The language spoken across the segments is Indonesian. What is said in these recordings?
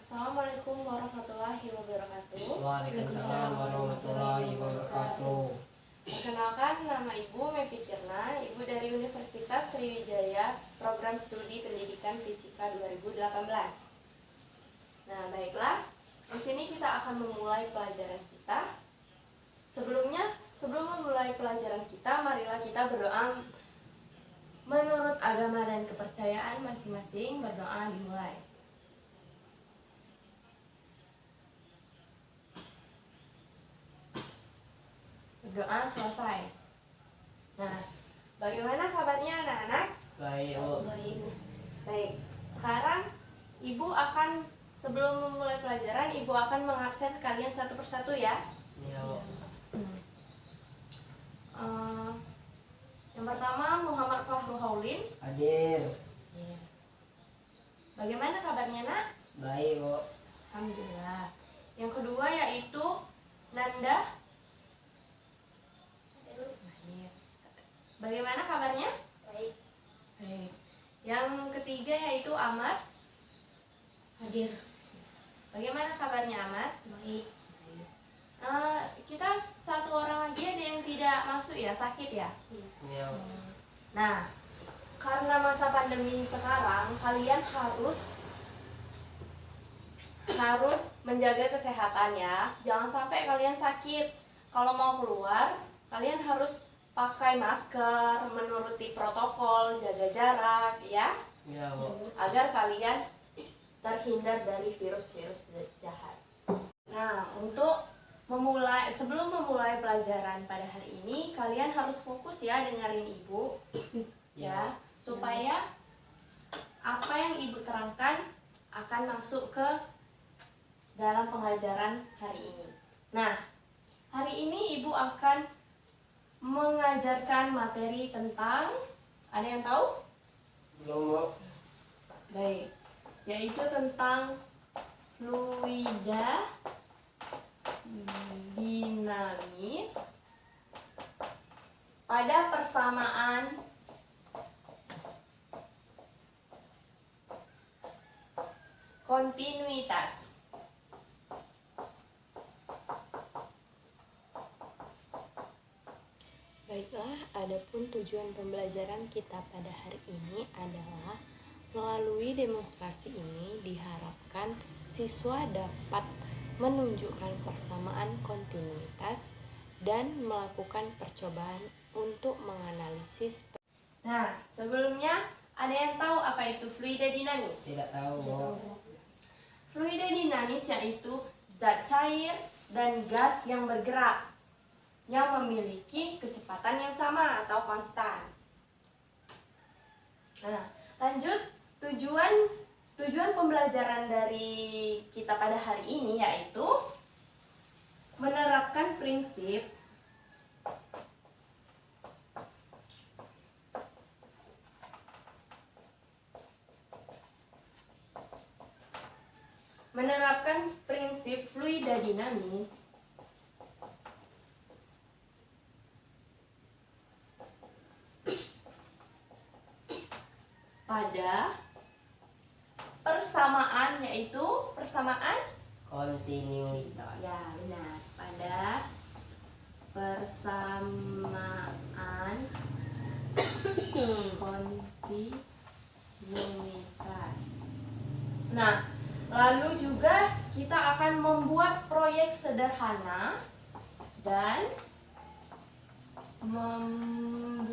Assalamualaikum warahmatullahi wabarakatuh. Waalaikumsalam warahmatullahi wabarakatuh. Perkenalkan, nama Ibu Mevi Tirna, Ibu dari Universitas Sriwijaya, Program Studi Pendidikan Fisika 2018. Nah, baiklah, di sini kita akan memulai pelajaran kita. Sebelum memulai pelajaran kita, marilah kita berdoa menurut agama dan kepercayaan masing-masing. Berdoa dimulai. Berdoa selesai. Nah, bagaimana kabarnya anak-anak? Baik, Bu. Baik. Sekarang Ibu akan, sebelum memulai pelajaran, Ibu akan mengabsen kalian satu persatu ya. Iya, Bu. Yang pertama, Muhammad Fahru Haulin. Hadir. Bagaimana kabarnya, Nak? Baik, Bu. Alhamdulillah. Yang kedua yaitu Nanda. Bagaimana kabarnya? Baik. Baik. Yang ketiga yaitu Ahmad. Hadir. Bagaimana kabarnya Ahmad? Baik. Kita satu orang lagi ada yang tidak masuk ya, sakit ya. Iya, Bu. Nah, karena masa pandemi sekarang, kalian harus menjaga kesehatan ya. Jangan sampai kalian sakit. Kalau mau keluar, kalian harus pakai masker, menuruti protokol, jaga jarak ya, Iya, Bu. agar kalian terhindar dari virus-virus jahat. Nah, sebelum memulai pelajaran pada hari ini, kalian harus fokus ya dengerin Ibu ya, supaya apa yang Ibu terangkan akan masuk ke dalam pengajaran hari ini. Nah, hari ini Ibu akan mengajarkan materi tentang, ada yang tahu? Belum, Bu. Baik, yaitu tentang fluida dinamis pada persamaan kontinuitas. Baiklah, adapun tujuan pembelajaran kita pada hari ini adalah melalui demonstrasi ini diharapkan siswa dapat menunjukkan persamaan kontinuitas dan melakukan percobaan untuk menganalisis. Nah, sebelumnya ada yang tahu apa itu fluida dinamis? Tidak tahu, Bu. Fluida dinamis yaitu zat cair dan gas yang bergerak yang memiliki kecepatan yang sama atau konstan. Nah, lanjut, tujuan pembelajaran dari kita pada hari ini yaitu menerapkan prinsip fluida dinamis pada persamaan, yaitu persamaan Kontinuitas. ya, benar, pada persamaan kontinuitas. Nah, lalu juga kita akan membuat proyek sederhana dan membuat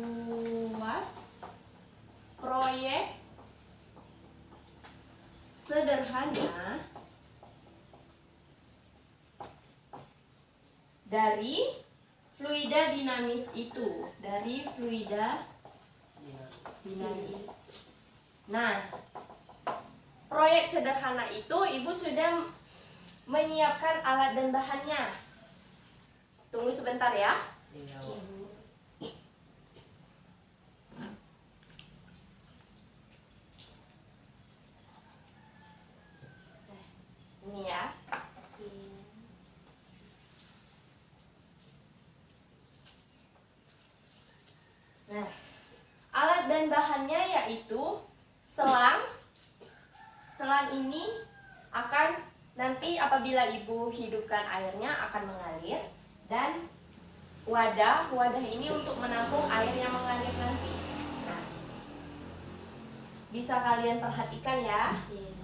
proyek sederhana dari fluida dinamis itu, dari fluida dinamis. Nah, proyek sederhana itu Ibu sudah menyiapkan alat dan bahannya. Tunggu sebentar ya. Iya, Bu. Ini ya. Nah, alat dan bahannya yaitu selang. Selang ini akan nanti apabila ibu hidupkan airnya akan mengalir, dan wadah ini untuk menampung air yang mengalir nanti. Nah, bisa kalian perhatikan ya. Iya.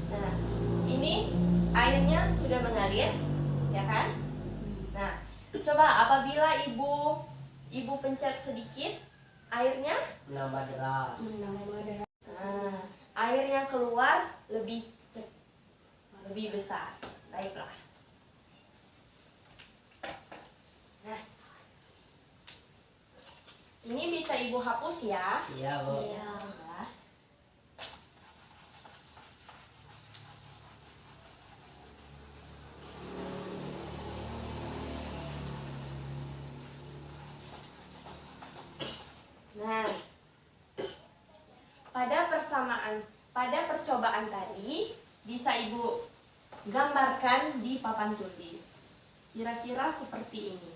Nah, ini airnya sudah mengalir, ya kan? Nah, coba apabila ibu pencet sedikit, airnya Menambah deras. Menambah darah. nah, air yang keluar lebih besar. Baiklah. Nah, ini bisa ibu hapus ya. Iya, Bu. Iya. Ya. Nah, pada percobaan tadi bisa ibu gambarkan di papan tulis. Kira-kira seperti ini.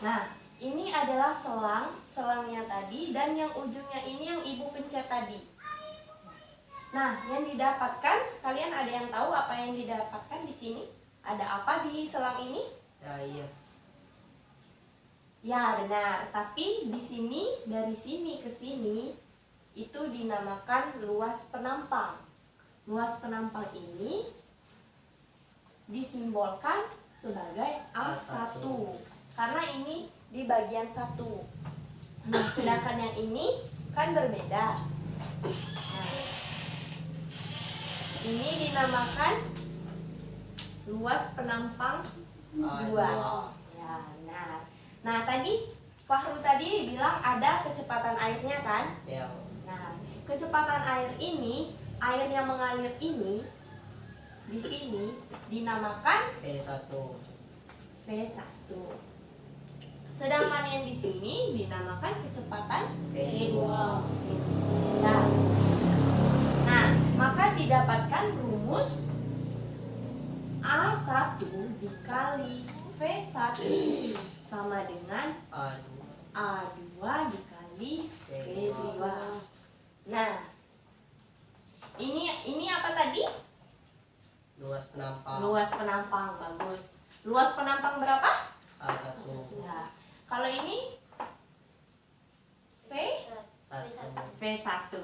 Nah, ini adalah selangnya tadi, dan yang ujungnya ini yang ibu pencet tadi. Nah, yang didapatkan, kalian ada yang tahu apa yang didapatkan di sini? Ada apa di selang ini? Air. Ya, benar. Tapi di sini, dari sini ke sini, itu dinamakan luas penampang. Luas penampang ini disimbolkan sebagai A1. Karena ini di bagian 1. Nah, sedangkan yang ini kan berbeda. Nah, ini dinamakan luas penampang 2. Ya, benar. Nah, tadi Fahru tadi bilang ada kecepatan airnya kan? Iya, Bu. Nah, kecepatan air ini, air yang mengalir ini di sini dinamakan V1. V1. Sedangkan yang di sini dinamakan kecepatan V2. ya. Nah, maka didapatkan rumus A1 dikali V1 sama dengan A2. A2 dikali V2. Nah, ini apa tadi? Luas penampang. Luas penampang, bagus. Luas penampang berapa? A1. Nah, kalau ini V1.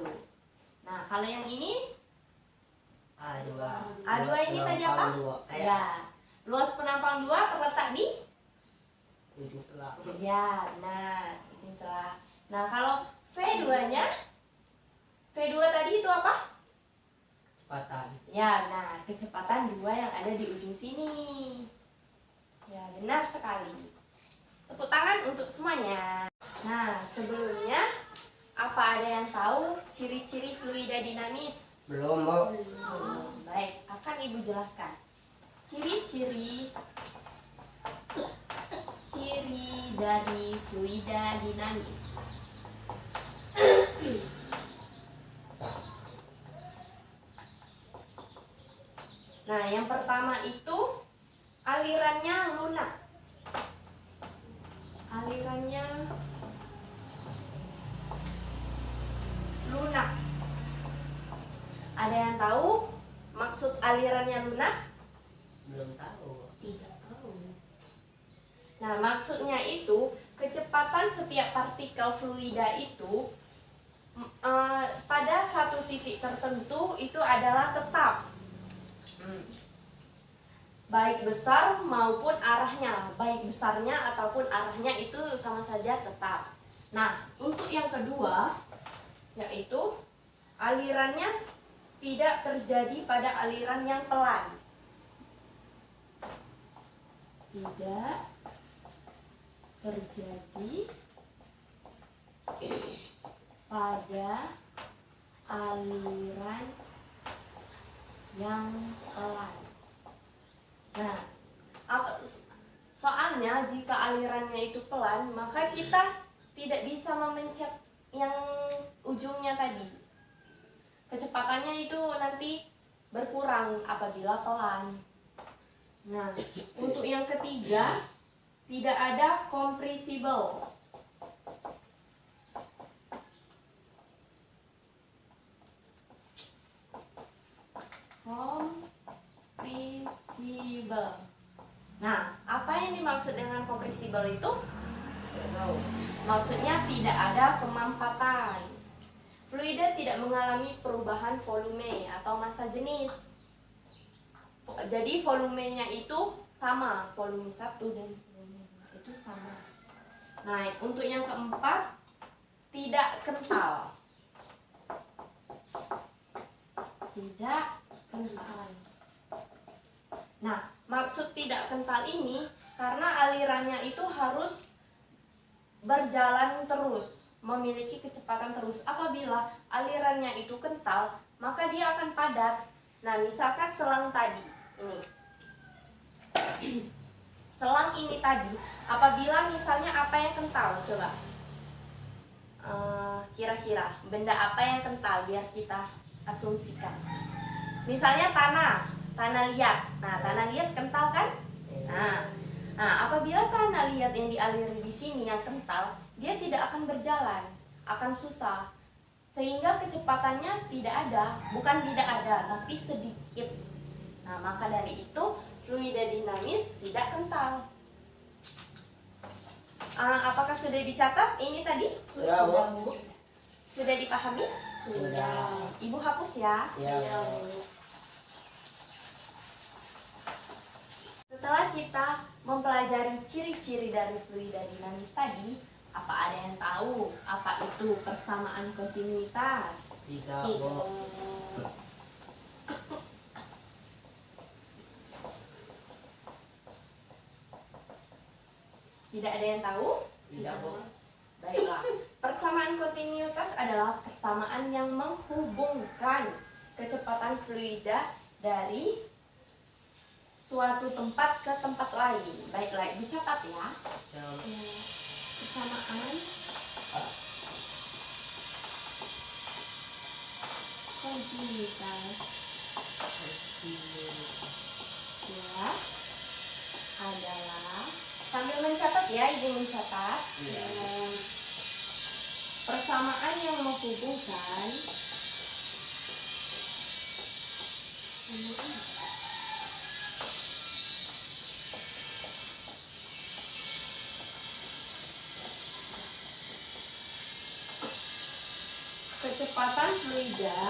Nah, kalau yang ini A2. A2 ini tadi apa? Ya, luas penampang 2 terletak di Ujung selang. ya, nah, ujung selang. Nah, kalau V2-nya, V2 tadi itu apa? Kecepatan. Ya, nah, kecepatan 2 yang ada di ujung sini. Ya, benar sekali. Tepuk tangan untuk semuanya. Nah, sebelumnya, apa ada yang tahu ciri-ciri fluida dinamis? Belum, Bu. Baik, akan Ibu jelaskan. Ciri-ciri dari fluida dinamis. Nah, yang pertama itu alirannya lunak. Alirannya lunak. Ada yang tahu maksud alirannya lunak? Belum tahu. Tidak tahu. Nah, maksudnya itu kecepatan setiap partikel fluida itu pada satu titik tertentu itu adalah tetap. Baik besar maupun arahnya, baik besarnya ataupun arahnya itu sama saja tetap. Nah, untuk yang kedua, yaitu alirannya tidak terjadi pada aliran yang pelan. Tidak terjadi pada aliran yang pelan. Nah, soalnya jika alirannya itu pelan, maka kita tidak bisa memencet yang ujungnya tadi. Kecepatannya itu nanti berkurang apabila pelan. Nah, untuk yang ketiga, tidak ada compressible. kompresibel. Nah, apa yang dimaksud dengan kompresibel itu? Maksudnya tidak ada kemampatan. Fluida tidak mengalami perubahan volume atau massa jenis. Jadi volumenya itu sama, volume 1 dan volume 2 itu sama. Nah, untuk yang keempat, tidak kental. Tidak kental. Nah, maksud tidak kental ini karena alirannya itu harus berjalan terus, memiliki kecepatan terus. Apabila alirannya itu kental, maka dia akan padat. Nah, misalkan selang tadi ini. Selang ini tadi, apabila misalnya apa yang kental, coba kira-kira benda apa yang kental biar kita asumsikan. Misalnya tanah liat. Nah, tanah liat kental kan? Nah, apabila tanah liat yang dialiri di sini yang kental, dia tidak akan berjalan, akan susah, sehingga kecepatannya tidak ada, bukan tidak ada, tapi sedikit. Nah, maka dari itu fluida dinamis tidak kental. Apakah sudah dicatat ini tadi? Sudah, Bu. Sudah dipahami? Sudah. Ibu hapus ya. Iya. Setelah kita mempelajari ciri-ciri dari fluida dinamis tadi, apa ada yang tahu apa itu persamaan kontinuitas? Tidak, Bu. Tidak ada yang tahu? Tidak, Bu. Baiklah. Persamaan kontinuitas adalah persamaan yang menghubungkan kecepatan fluida dari suatu tempat ke tempat lain. Baiklah, dicatat ya. Persamaan kontinuitas ya adalah, sambil mencatat ya, ibu mencatat. Persamaan yang menghubungkan kecepatan fluida.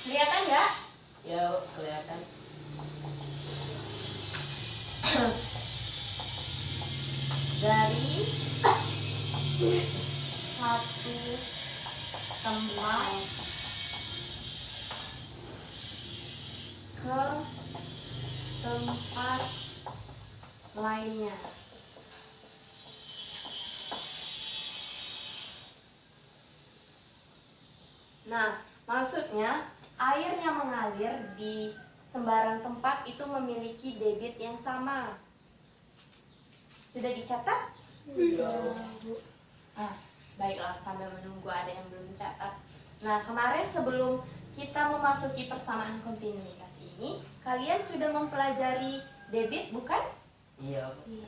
Kelihatan nggak? Ya, Bu, kelihatan. Dari satu tempat ke tempat lainnya. Nah, maksudnya air yang mengalir di sembarang tempat itu memiliki debit yang sama. Sudah dicatat? Baiklah, sambil menunggu ada yang belum dicatat. Nah, kemarin sebelum kita memasuki persamaan kontinuitas ini, kalian sudah mempelajari debit, bukan? Iya, Bu.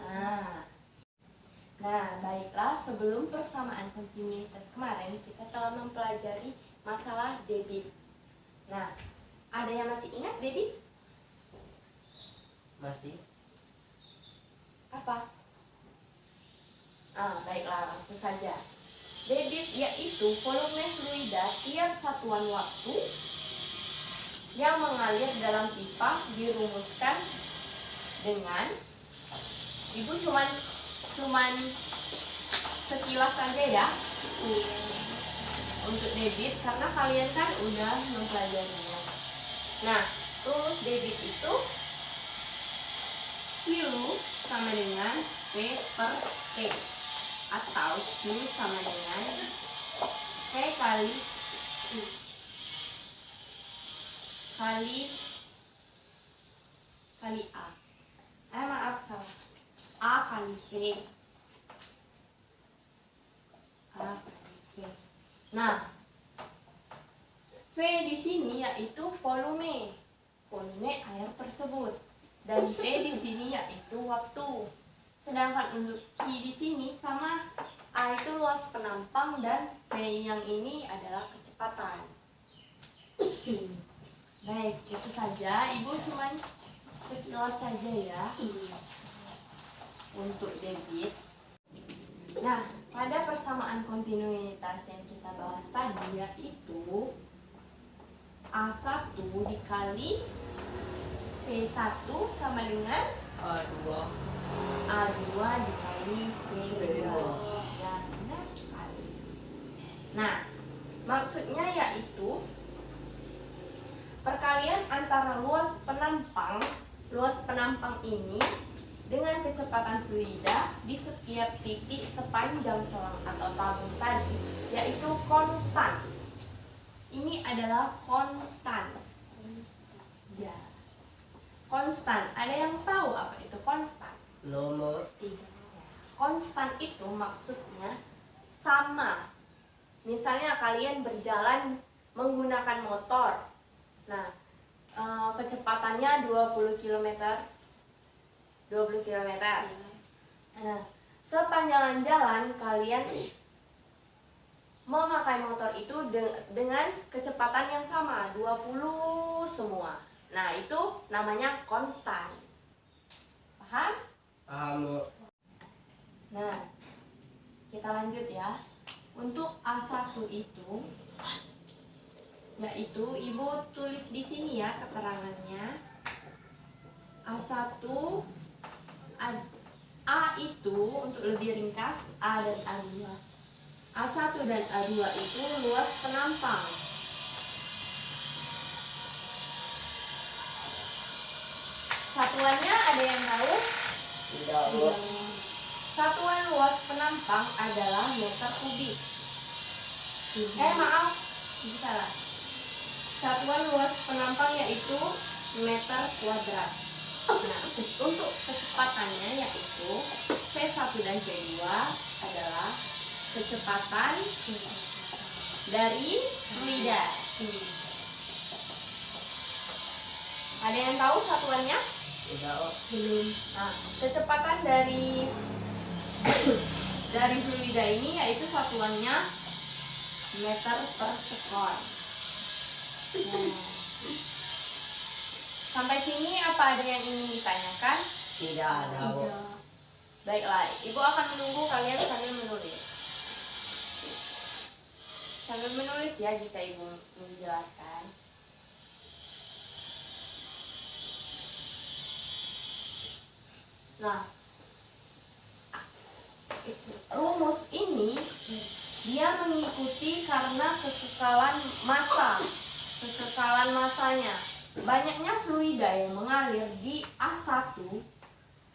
Nah, baiklah, sebelum persamaan kontinuitas kemarin, kita telah mempelajari masalah debit. Nah, ada yang masih ingat debit? Masih? Apa? Baiklah, langsung saja. Debit yaitu volume fluida tiap satuan waktu yang mengalir dalam pipa dirumuskan dengan, ibu cuman sekilas saja ya untuk debit karena kalian kan udah mempelajarinya. Nah, rumus debit itu Q sama dengan P per T, atau Q sama dengan P kali A. Maaf, salah. A kali P. Nah, V di sini yaitu volume air tersebut, dan T di sini yaitu waktu. Sedangkan untuk Q di sini sama, A itu luas penampang dan V yang ini adalah kecepatan. Baik, itu saja. Ibu cuman sekilas saja ya Iya. untuk debit. Nah, pada persamaan kontinuitas yang kita bahas tadi yaitu A1 dikali V1 sama dengan A2 A2 dikali V2. Ya, benar sekali. Nah, maksudnya yaitu perkalian antara luas penampang ini dengan kecepatan fluida di setiap titik sepanjang selang atau tabung tadi, yaitu konstan. Ini adalah konstan. Ya. Konstan. Ada yang tahu apa itu konstan? nomor Konstan itu maksudnya sama. Misalnya kalian berjalan menggunakan motor. Nah, kecepatannya 20 km. 20 km. Nah, sepanjang jalan kalian memakai motor itu dengan kecepatan yang sama, 20 semua. Nah, itu namanya konstan. Paham? paham Bu. Nah, kita lanjut ya. Untuk A1 itu yaitu Ibu tulis di sini ya keterangannya. A1 A itu untuk lebih ringkas A dan A2. A1 dan A2 itu luas penampang. Satuannya ada yang tahu? Tidak Bu. Satuan luas penampang adalah meter kubik. Maaf, salah. Satuan luas penampang yaitu meter kuadrat. Nah, untuk kecepatannya yaitu V1 dan V2 adalah kecepatan dari fluida. Ada yang tahu satuannya? Tidak Bu. Belum. Nah, kecepatan dari fluida ini yaitu satuannya meter per sekon. Nah, sampai sini apa ada yang ingin ditanyakan? Tidak ada Bu. Baiklah, Ibu akan menunggu kalian sambil menulis. Sambil menulis ya jika Ibu menjelaskan. Nah, rumus ini dia mengikuti karena kekekalan masanya. Banyaknya fluida yang mengalir di A1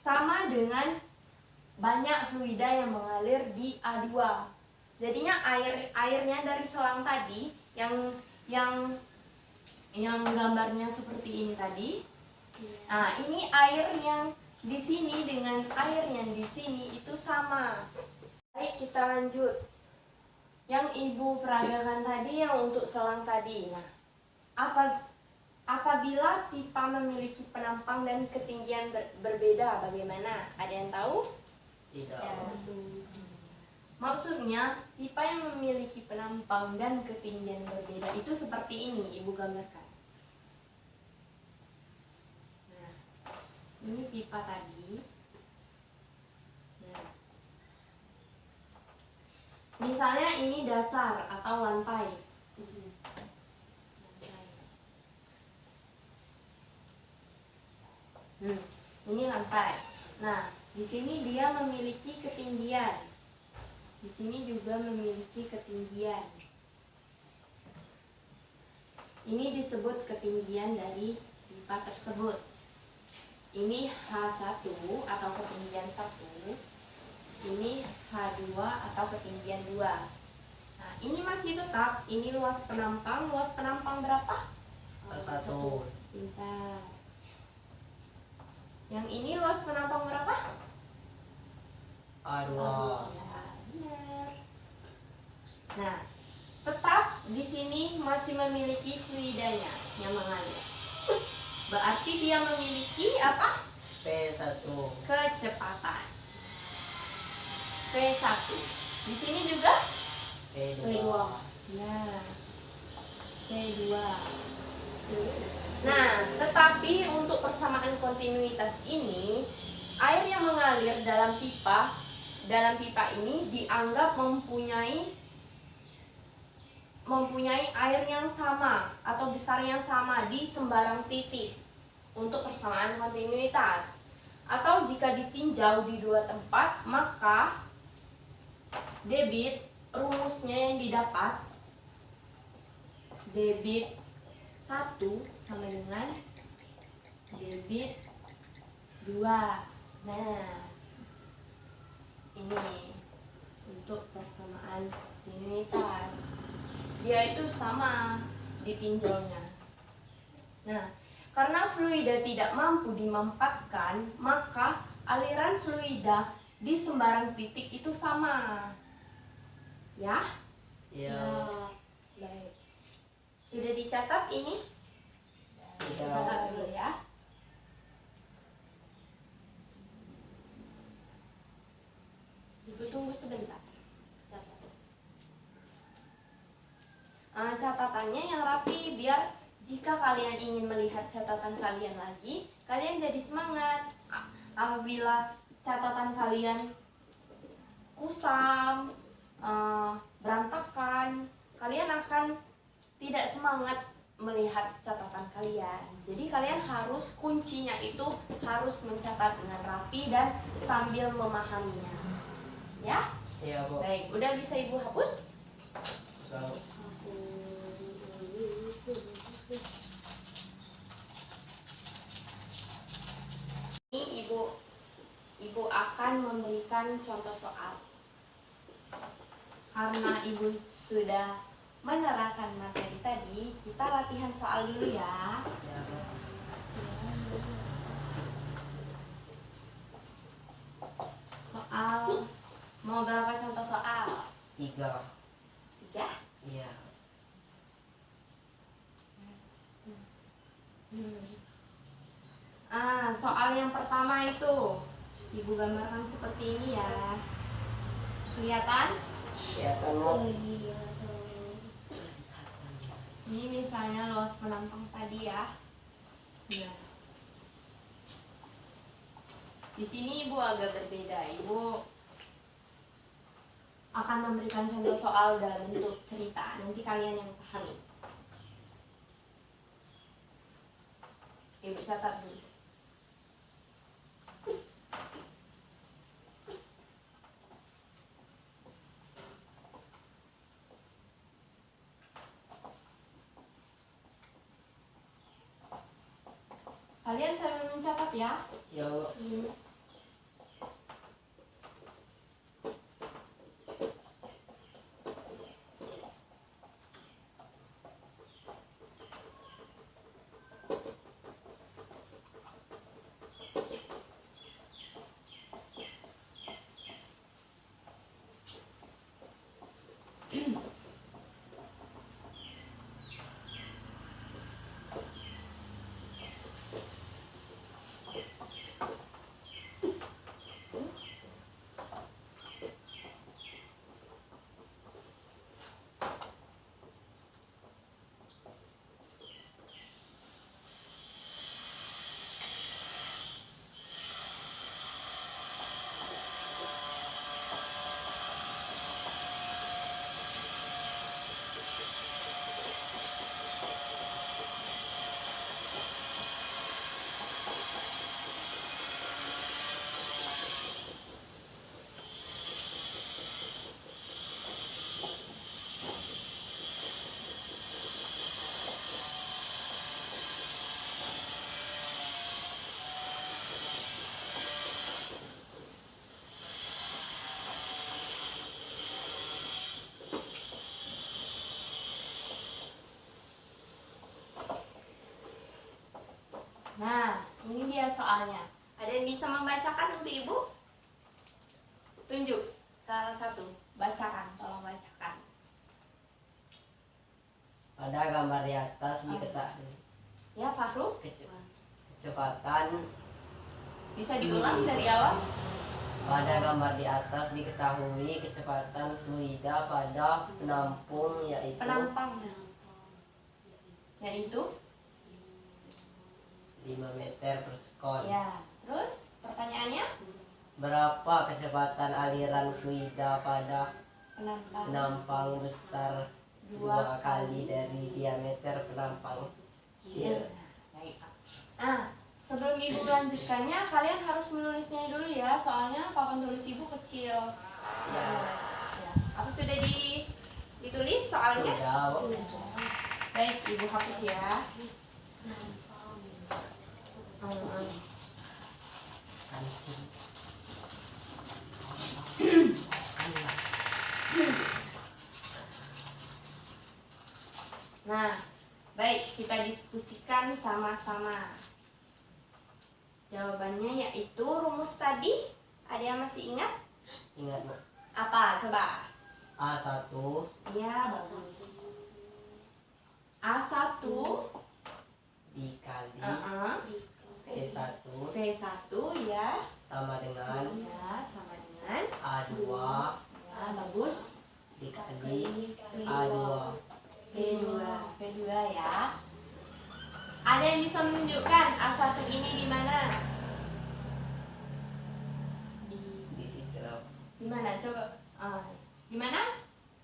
sama dengan banyak fluida yang mengalir di A2. Jadinya airnya dari selang tadi yang gambarnya seperti ini tadi. Nah, ini air yang di sini dengan air yang di sini itu sama. Baik, kita lanjut. Yang Ibu peragakan tadi yang untuk selang tadi. Nah, apabila pipa memiliki penampang dan ketinggian berbeda, bagaimana? Ada yang tahu? Tidak Ya. Bu. Maksudnya, pipa yang memiliki penampang dan ketinggian berbeda itu seperti ini, Ibu gambarkan. Nah, ini pipa tadi. Nah, misalnya ini dasar atau lantai. Ini lantai. Nah, di sini dia memiliki ketinggian. Di sini juga memiliki ketinggian. Ini disebut ketinggian dari pipa tersebut. Ini H1 atau ketinggian 1. Ini H2 atau ketinggian 2. Nah, ini masih tetap. Ini luas penampang. Luas penampang berapa? A1 Pintar. Yang ini luas penampang berapa? A2 Ya, benar. Nah, tetap di sini masih memiliki fluidanya yang mengalir. Berarti dia memiliki apa? P1 Kecepatan. V1. Di sini juga? P2 P2. Nah, V2. Nah, tetapi untuk persamaan kontinuitas ini, air yang mengalir dalam pipa ini dianggap mempunyai air yang sama atau besar yang sama di sembarang titik untuk persamaan kontinuitas. Atau jika ditinjau di dua tempat, maka debit rumusnya yang didapat debit 1 sama dengan debit 2. Nah, ini untuk persamaan kontinuitas. Dia itu sama ditinjaunya. Nah, karena fluida tidak mampu dimampatkan, maka aliran fluida di sembarang titik itu sama. Ya? Ya. Baik. Sudah dicatat ini? Tidak. Catat dulu ya. Ibu tunggu sebentar. Catat. Catatannya yang rapi biar jika kalian ingin melihat catatan kalian lagi, kalian jadi semangat. Apabila catatan kalian kusam, berantakan, kalian akan tidak semangat melihat catatan kalian. Jadi kalian harus kuncinya itu harus mencatat dengan rapi dan sambil memahaminya. Ya? Iya, Bu. Baik, udah bisa Ibu hapus? So, Ini Ibu akan memberikan contoh soal. Karena Ibu sudah menerangkan materi tadi, kita latihan soal dulu ya. ya, Bu. Soal, mau berapa contoh soal? 3. 3? Iya. Soal yang pertama itu Ibu gambarkan seperti ini ya. Kelihatan? Kelihatan, Bu. Iya. Ini misalnya luas penampang tadi ya. Nah, di sini Ibu agak berbeda. Ibu akan memberikan contoh soal dalam bentuk cerita. Nanti kalian yang pahami. Ibu catat dulu. Kalian sambil mencatat ya. Ya, Bu. Nah, ini dia soalnya. Ada yang bisa membacakan untuk Ibu? Tunjuk salah satu. Bacakan, tolong bacakan. Pada gambar di atas diketahui Ya, Fahru? kecepatan. Bisa diulang dari awal? Pada gambar di atas diketahui kecepatan fluida pada penampung yaitu Penampang. Yaitu 5 meter per sekon. Ya, terus pertanyaannya? Berapa kecepatan aliran fluida pada Penampang penampang besar 2 kali dari diameter penampang kecil? Baik. Nah, sebelum ibu melanjutkannya, kalian harus menulisnya dulu ya, soalnya papan tulis ibu kecil. Ya. Ya. Apa sudah ditulis soalnya? Sudah. Baik, ibu hapus ya. Kancing. Nah, baik, kita diskusikan sama-sama. Jawabannya yaitu rumus tadi. Ada yang masih ingat? Ingat, Mak. Apa? Coba. A1 Iya, bagus. A1 dikali V1 V1 ya. sama dengan Ya, sama dengan A2 ya, bagus. dikali A2. V2 ya. Ada yang bisa menunjukkan A1 ini di mana? Di situ. Di mana? Coba. Di mana?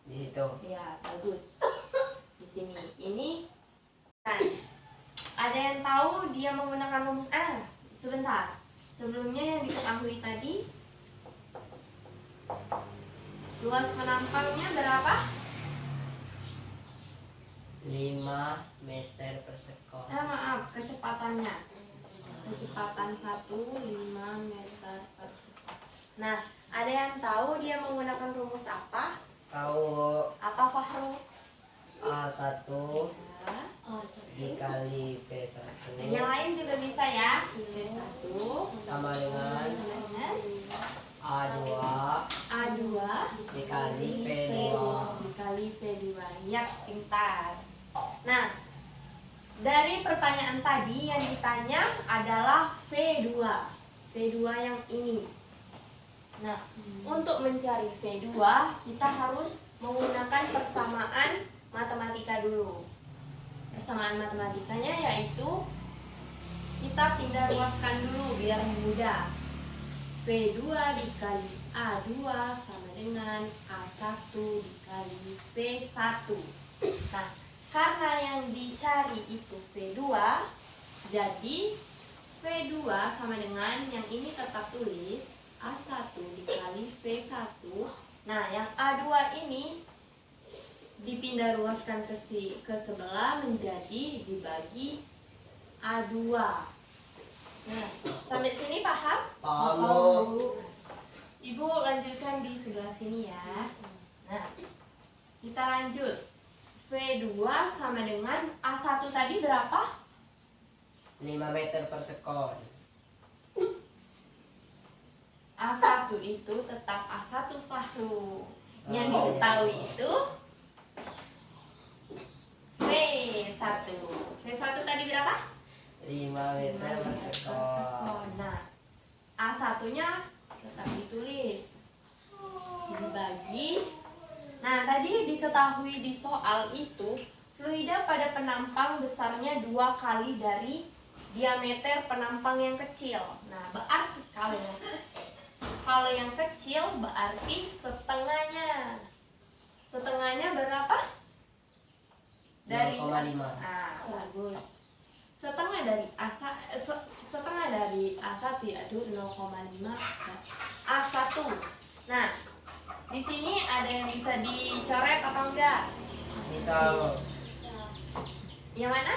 Di situ. Ya, bagus. Di sini. Ini kan. Ada yang tahu dia menggunakan rumus sebentar. Sebelumnya yang diketahui tadi luas penampangnya berapa? 5 meter per sekon. Maaf, kecepatannya. Kecepatan 5 meter per sekon. Nah, ada yang tahu dia menggunakan rumus apa? Tahu Apa, Fahru? A1 Ya. dikali V1 Dan yang lain juga bisa ya. V1 sama dengan A2 A2 dikali V2. dikali V2. Yap, pintar. Nah, dari pertanyaan tadi yang ditanya adalah V2. V2 yang ini. Nah, untuk mencari V2 kita harus menggunakan persamaan matematika dulu. Persamaan matematikanya yaitu kita pindah ruaskan dulu biar mudah. V2 dikali A2 sama dengan A1 dikali V1. Nah, karena yang dicari itu V2, jadi V2 sama dengan yang ini tetap tulis A1 dikali V1. Nah, yang A2 ini dipindah ruaskan ke sebelah menjadi dibagi A2. Nah, sampai sini paham? Paham. Ibu lanjutkan di sebelah sini ya. Nah, kita lanjut. V2 sama dengan A1 tadi berapa? 5 meter per sekon. A1 itu tetap A1 Fahru. Yang diketahui itu V1. V1 tadi berapa? 5 meter per sekon. Nah, A1-nya tetap ditulis. Dibagi. Nah, tadi diketahui di soal itu, fluida pada penampang besarnya 2 kali dari diameter penampang yang kecil. Nah, berarti kalau yang kecil berarti setengahnya. Setengahnya berapa? Dari 0,5. Nah, bagus. Setengah dari A1 yaitu 0,5 A1. Nah, di sini ada yang bisa dicoret apa enggak? Bisa. Yang mana?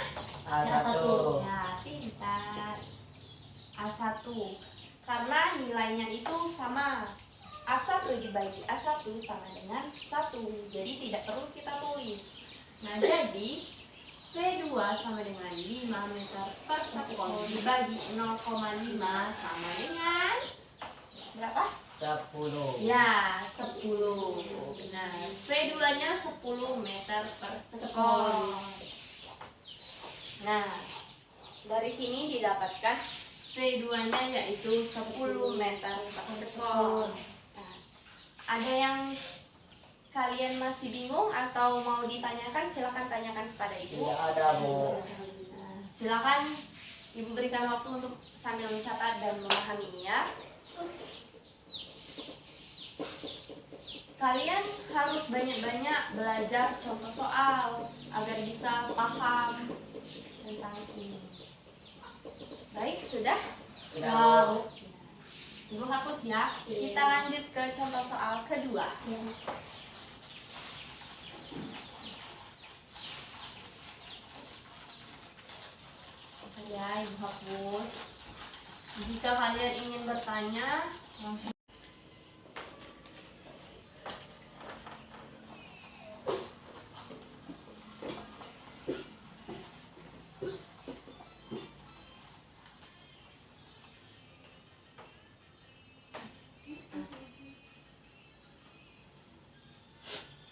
A1. Ya, pintar. A1. Karena nilainya itu sama. A1 dibagi A1 sama dengan 1. Jadi tidak perlu kita tulis. Nah, jadi V2 sama dengan 5 meter per sekon dibagi 0,5 sama dengan berapa? 10. Ya, 10. Benar. V2-nya 10 meter per sekon. Nah, dari sini didapatkan V2-nya yaitu 10 meter per sekon. Nah, ada yang kalian masih bingung atau mau ditanyakan, silakan tanyakan kepada ibu. Tidak ada, Bu. Nah, silakan Ibu berikan waktu untuk sambil mencatat dan memahaminya. Kalian harus banyak-banyak belajar contoh soal agar bisa paham tentang ini. Baik, sudah? Sudah. Ibu hapus ya. Kita lanjut ke contoh soal kedua. Ya, ibu hapus. Jika kalian ingin bertanya, langsung.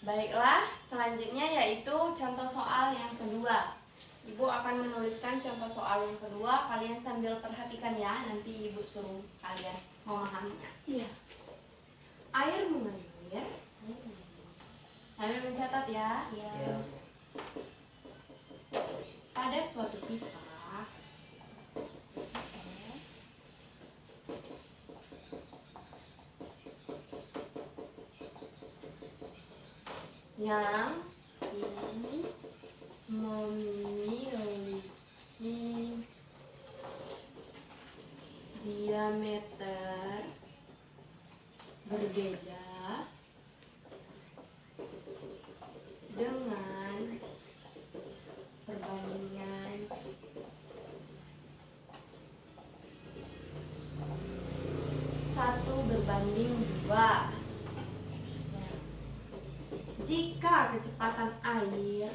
Baiklah, selanjutnya yaitu contoh soal yang kedua. Ibu akan menuliskan contoh soal yang kedua, kalian sambil perhatikan ya, nanti ibu suruh kalian memahaminya. Iya. Air mengalir, sambil mencatat ya. Ya. Pada suatu pipa yang memiliki diameter berbeda dengan perbandingan 1:2. Jika kecepatan air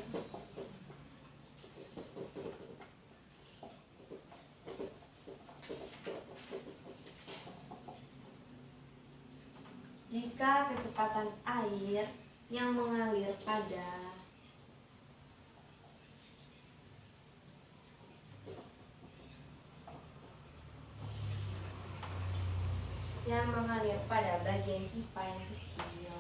yang mengalir pada bagian pipa yang kecil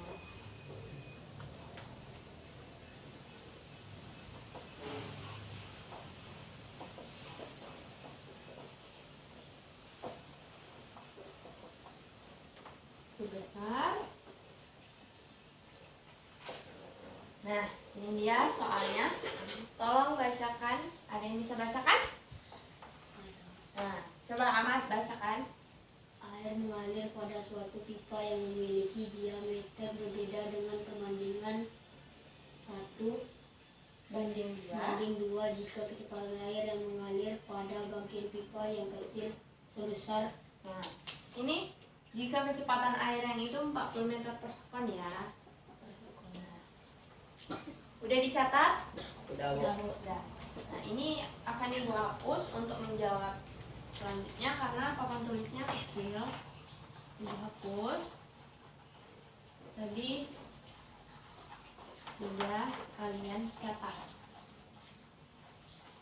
sebesar. Nah, ini dia soalnya. Tolong bacakan. Ada yang bisa bacakan? Nah, coba Ahmad bacakan. Air mengalir pada suatu pipa yang memiliki diameter berbeda dengan perbandingan 1:2 jika kecepatan air yang mengalir pada bagian pipa yang kecil sebesar. Nah, ini jika kecepatan air yang itu 40 meter per sekon ya. Udah dicatat? Udah, Bu. Udah. Nah, ini akan ibu hapus untuk menjawab selanjutnya karena papan tulisnya kecil. Ibu hapus. Tadi sudah kalian catat.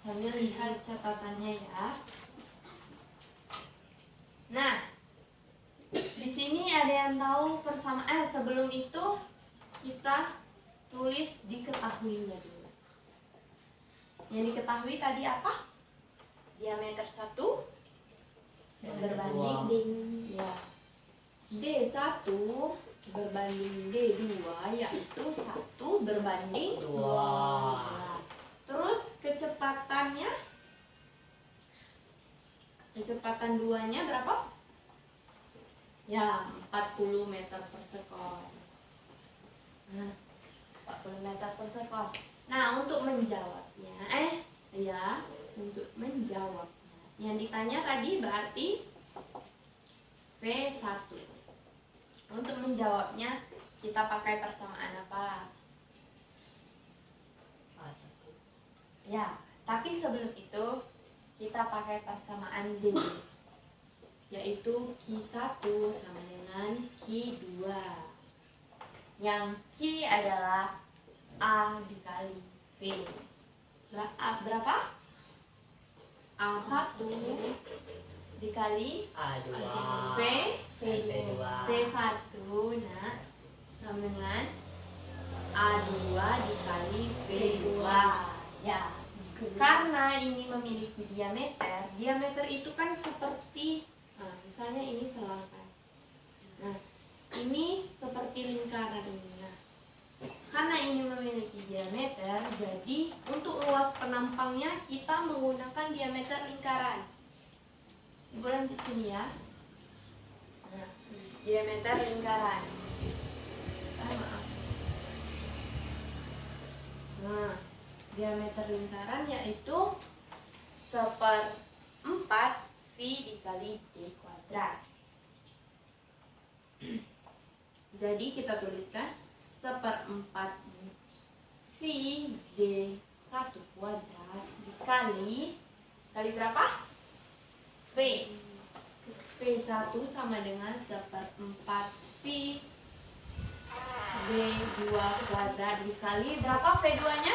Sambil lihat catatannya ya. Nah, di sini ada yang tahu persamaan. Sebelum itu kita tulis diketahuinya dulu. Yang diketahui tadi apa? Diameter 1 berbanding ya. D1 berbanding D2 yaitu 1:2. Nah, terus kecepatannya? Kecepatan 2-nya berapa? Ya, 40 meter per sekon. Nah, 40 meter per sekon. Nah, untuk menjawabnya, untuk menjawabnya, yang ditanya tadi berarti V1. Untuk menjawabnya, kita pakai persamaan apa? Ya, tapi sebelum itu, kita pakai persamaan D, yaitu Q1 sama dengan Q2. Yang Q adalah A dikali V. Berapa? A1 dikali A2. V1. Nah, sama dengan A2 dikali V2. Ya, karena ini memiliki diameter seperti lingkaran ini. Nah, karena ini memiliki diameter, jadi untuk luas penampangnya kita menggunakan diameter lingkaran. Ibu lanjut sini ya. Nah, diameter lingkaran. Maaf. Nah, diameter lingkaran yaitu 1/4 V dikali D kuadrat. Jadi kita tuliskan 1/4 V D1 kuadrat dikali berapa? V. V1 sama dengan 1/4 V D2 kuadrat dikali berapa V2-nya?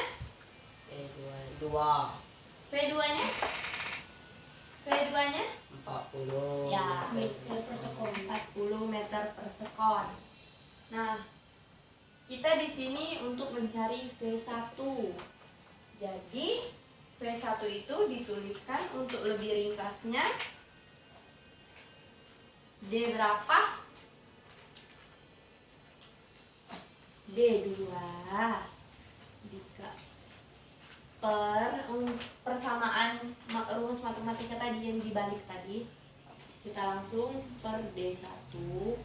Dua. V2-nya? V2-nya? 40 Ya, meter per sekon. 40 meter per sekon. Nah, kita di sini untuk mencari V1. Jadi, V1 itu dituliskan untuk lebih ringkasnya D berapa? D2 persamaan rumus matematika tadi yang dibalik tadi, kita langsung per D1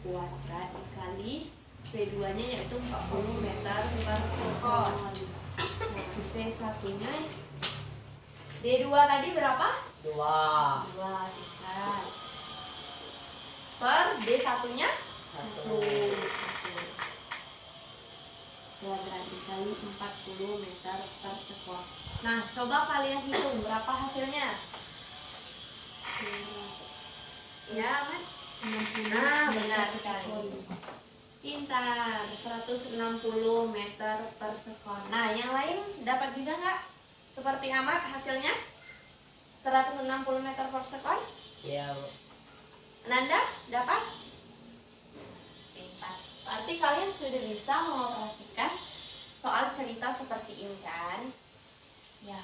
kuadrat dikali V2 nya yaitu 40 meter per sekon. Nah, V1 nya D2 tadi berapa? 2. 2 dikali per D1 nya 1 kuadrat dikali 40 meter per sekon. Nah, coba kalian hitung berapa hasilnya. Ya, Ahmad? Nah, benar sekali. Pintar, 160 meter per sekon. Nah, yang lain dapat juga nggak? Seperti Ahmad hasilnya? 160 meter per sekon? Ya. Nanda dapat? Pintar. Berarti kalian sudah bisa mengoperasikan soal cerita seperti ini kan? Ya.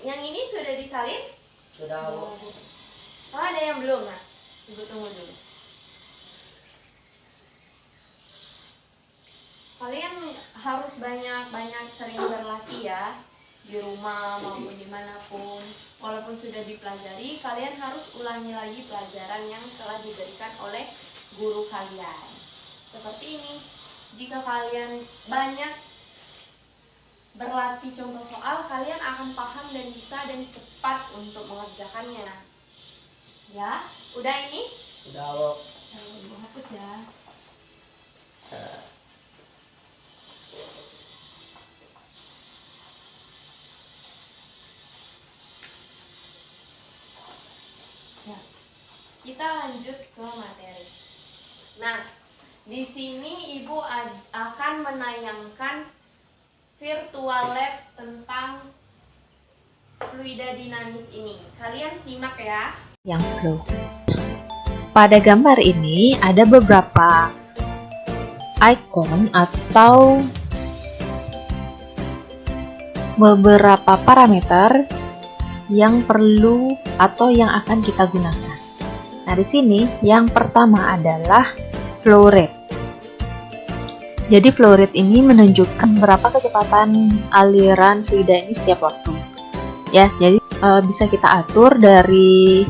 Yang ini sudah disalin? Sudah, Bu. Oh, ada yang belum? Nah, Ibu tunggu dulu. Kalian harus banyak-banyak sering berlatih ya, di rumah maupun dimanapun. Walaupun sudah dipelajari, kalian harus ulangi lagi pelajaran yang telah diberikan oleh guru kalian. Seperti ini, jika kalian banyak berlatih contoh soal, kalian akan paham dan bisa dan cepat untuk mengerjakannya. Ya, udah ini? Sudah, Bu. Ibu hapus ya. Ya, kita lanjut ke materi. Nah, di sini Ibu akan menayangkan virtual lab tentang fluida dinamis ini. Kalian simak ya. Yang flow. Pada gambar ini ada beberapa icon atau beberapa parameter yang perlu atau yang akan kita gunakan. Nah, di sini yang pertama adalah flow rate. Jadi flow rate ini menunjukkan berapa kecepatan aliran fluida ini setiap waktu. Ya, jadi bisa kita atur dari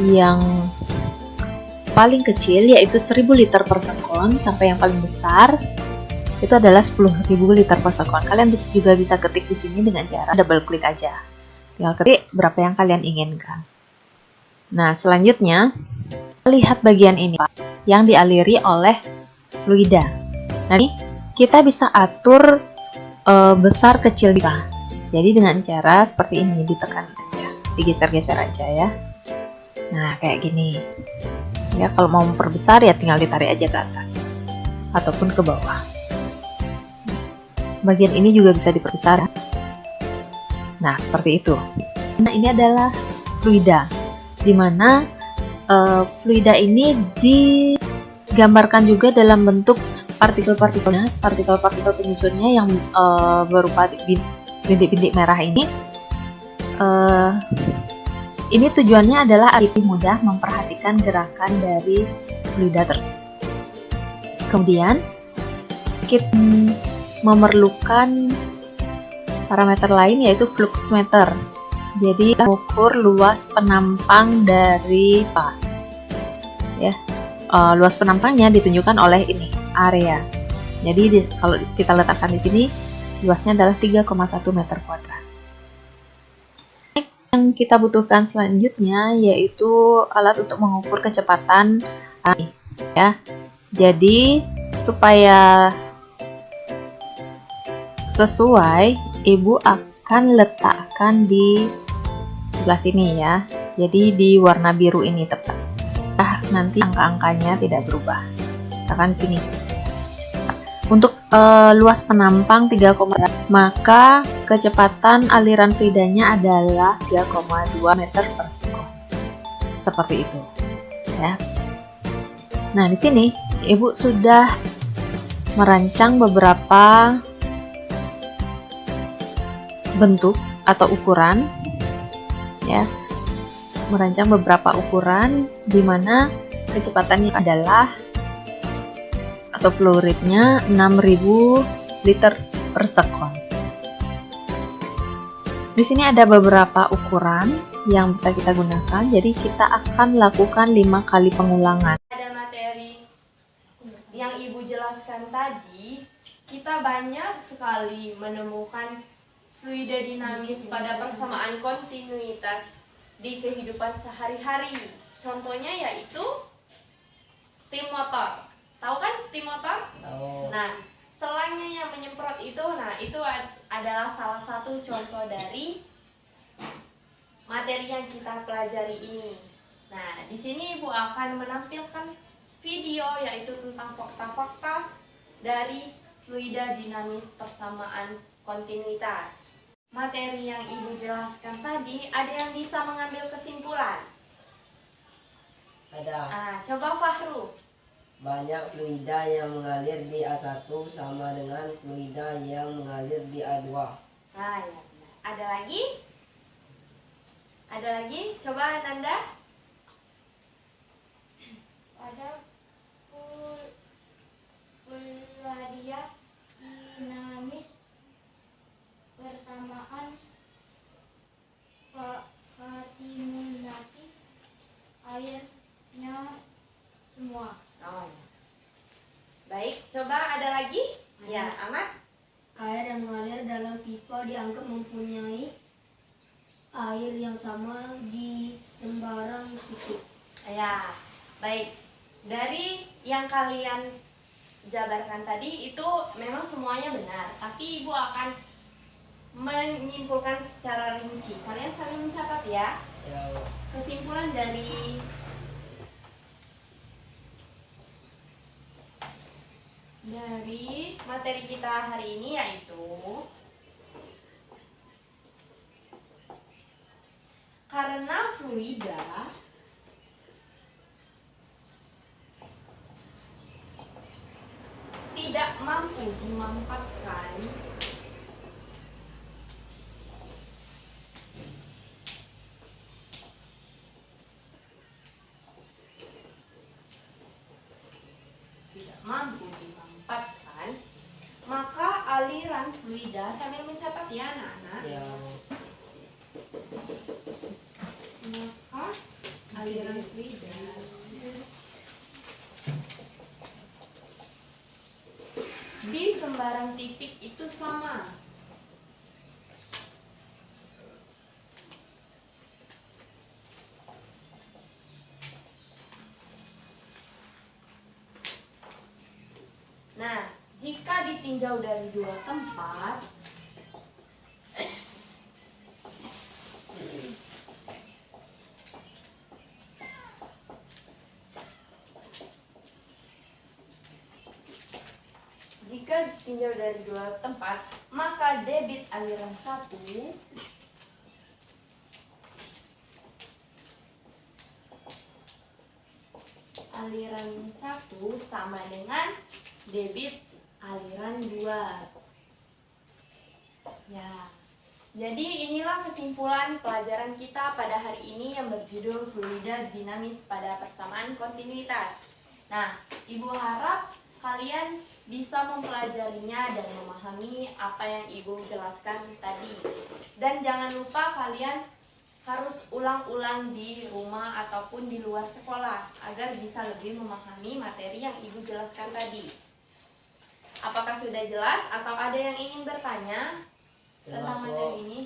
yang paling kecil yaitu 1000 liter per sekon sampai yang paling besar itu adalah 10.000 liter per sekon. Kalian juga bisa ketik di sini dengan cara double klik aja. Tinggal ketik berapa yang kalian inginkan. Nah, selanjutnya lihat bagian ini yang dialiri oleh fluida. Nah, ini kita bisa atur besar kecil pipa. Jadi dengan cara seperti ini, ditekan aja, digeser-geser aja ya. Nah, kayak gini. Ya, kalau mau memperbesar ya tinggal ditarik aja ke atas ataupun ke bawah. Bagian ini juga bisa diperbesar. Nah, seperti itu. Nah, ini adalah fluida, di mana fluida ini digambarkan juga dalam bentuk partikel-partikelnya, partikel-partikel penyusunnya yang berupa bintik-bintik merah ini Ini tujuannya adalah lebih mudah memperhatikan gerakan dari fluida tersebut. Kemudian kita memerlukan parameter lain yaitu fluxmeter. Jadi mengukur luas penampang dari pipa. Ya, luas penampangnya ditunjukkan oleh ini area. Jadi kalau kita letakkan di sini, luasnya adalah 3,1 meter kuadrat. Yang kita butuhkan selanjutnya yaitu alat untuk mengukur kecepatan angin. Ya, jadi supaya sesuai, ibu akan letakkan di sebelah sini ya. Jadi di warna biru ini tepat. Nanti angka-angkanya tidak berubah. Misalkan di sini. Untuk luas penampang 3,2, maka kecepatan aliran fluidanya adalah 3,2 meter per sekon. Seperti itu, ya. Nah, di sini ibu sudah merancang beberapa bentuk atau ukuran, ya. Merancang beberapa ukuran di mana kecepatannya adalah atau flow rate-nya 6.000 liter per sekon. Di sini ada beberapa ukuran yang bisa kita gunakan. Jadi kita akan lakukan 5 kali pengulangan. Pada materi yang Ibu jelaskan tadi, kita banyak sekali menemukan fluida dinamis pada persamaan kontinuitas di kehidupan sehari-hari. Contohnya yaitu steam motor. Tahu kan steam motor? Tahu. Nah, selangnya yang menyemprot itu, itu adalah salah satu contoh dari materi yang kita pelajari ini. Nah, di sini Ibu akan menampilkan video yaitu tentang fakta-fakta dari fluida dinamis persamaan kontinuitas. Materi yang Ibu jelaskan tadi, ada yang bisa mengambil kesimpulan? Ada. Coba Fahru. Banyak fluida yang mengalir di A1 sama dengan fluida yang mengalir di A2. Ya benar. Ada lagi? Ada lagi? Coba Nanda. Pada fluida dinamis persamaan kontinuasi airnya semua. Oh ya. Baik, coba ada lagi? Ya, Ahmad. Air yang mengalir dalam pipa dianggap mempunyai air yang sama di sembarang titik. Ya, baik. Dari yang kalian jabarkan tadi itu memang semuanya benar, tapi Ibu akan menyimpulkan secara rinci. Kalian sambil mencatat ya. Ya, Kesimpulan dari materi kita hari ini yaitu karena fluida tidak mampu dimampatkan maka aliran fluida, sambil mencatat ya anak-anak, ya. maka aliran fluida di sembarang titik itu sama. Nah, jika ditinjau dari dua tempat, maka debit aliran 1 sama dengan debit aliran 2. Ya. Jadi inilah kesimpulan pelajaran kita pada hari ini yang berjudul fluida dinamis pada persamaan kontinuitas. Nah, Ibu harap kalian bisa mempelajarinya dan memahami apa yang Ibu jelaskan tadi. Dan jangan lupa kalian harus ulang-ulang di rumah ataupun di luar sekolah agar bisa lebih memahami materi yang Ibu jelaskan tadi. Apakah sudah jelas atau ada yang ingin bertanya tentang materi ini?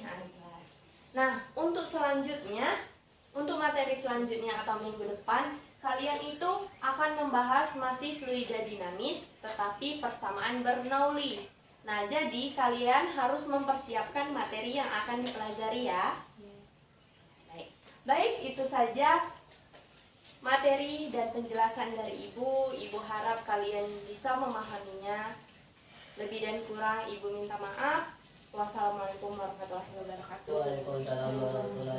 Nah, untuk selanjutnya, untuk materi selanjutnya atau minggu depan, kalian itu akan membahas masih fluida dinamis, tetapi persamaan Bernoulli. Nah, jadi kalian harus mempersiapkan materi yang akan dipelajari ya. Baik, itu saja materi dan penjelasan dari Ibu. Ibu harap kalian bisa memahaminya. Lebih dan kurang Ibu minta maaf. Wassalamualaikum warahmatullahi wabarakatuh. Waalaikumsalam warahmatullahi